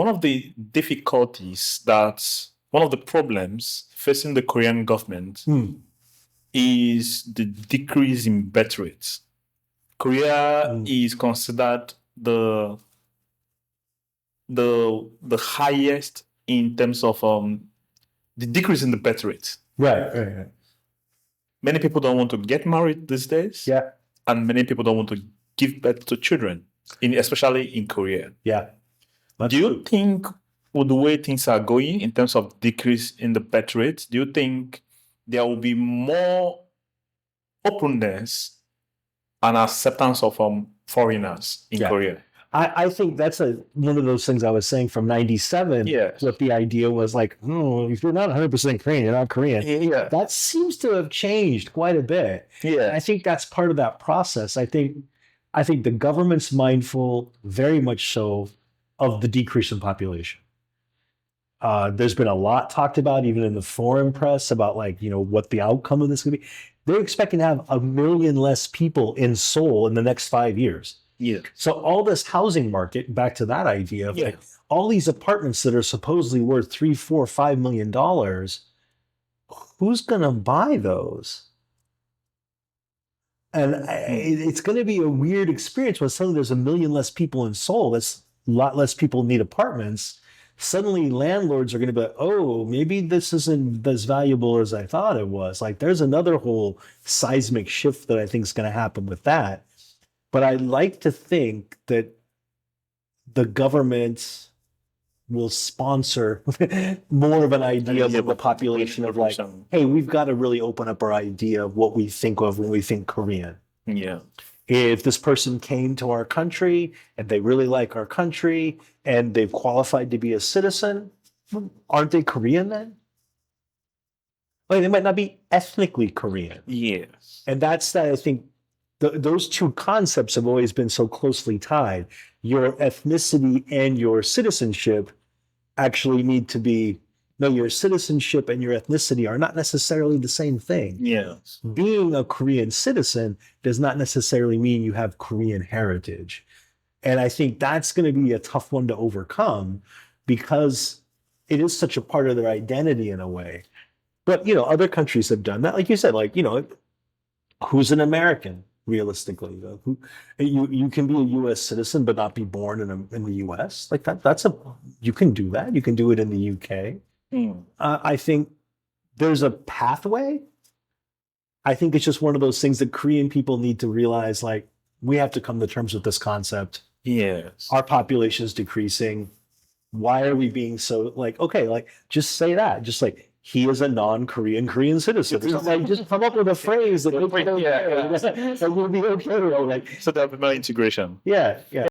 One of the difficulties one of the problems facing the Korean government is the decrease in birth rates. Korea is considered the highest in terms of the decrease in the birth rate. Right. Many people don't want to get married these days. Yeah. And many people don't want to give birth to children, especially in Korea. Yeah. Do you think, with the way things are going in terms of decrease in the birth rate, do you think there will be more openness and acceptance of foreigners in Korea? I think that's one of those things I was saying from 97. Yes. What the idea was like, if you're not 100% Korean, you're not Korean. Yeah. That seems to have changed quite a bit. Yeah. And I think that's part of that process. I think the government's mindful, very much so, of the decrease in population. There's been a lot talked about, even in the foreign press, about what the outcome of this could be. They're expecting to have 1 million less people in Seoul in the next 5 years. Yeah. So all this housing market, back to that idea of all these apartments that are supposedly worth $3, $4, $5 million, who's going to buy those? And it's going to be a weird experience when suddenly there's 1 million less people in Seoul. That's a lot less people need apartments. Suddenly landlords are going to be like, oh, maybe this isn't as valuable as I thought it was. Like there's another whole seismic shift that I think is going to happen with that. But I like to think that the government will sponsor more of an idea of the population of like, hey, we've got to really open up our idea of what we think of when we think Korean. Yeah. If this person came to our country and they really like our country and they've qualified to be a citizen, aren't they Korean then? Like they might not be ethnically Korean. Yes. And that's that I think those two concepts have always been so closely tied. Your ethnicity and your citizenship actually need to be, your citizenship and your ethnicity are not necessarily the same thing. Yes. Being a Korean citizen does not necessarily mean you have Korean heritage. And I think that's going to be a tough one to overcome because it is such a part of their identity in a way. But, other countries have done that. Like you said, who's an American? Realistically, you can be a U.S. citizen but not be born in the U.S. Like you can do that. You can do it in the U.K. I think there's a pathway. I think it's just one of those things that Korean people need to realize. Like we have to come to terms with this concept. Yes, our population is decreasing. Why are we being so just say that. Just like. He is a non-Korean citizen. Just come up with a phrase that and we'll be okay. So that'll be my integration. Yeah.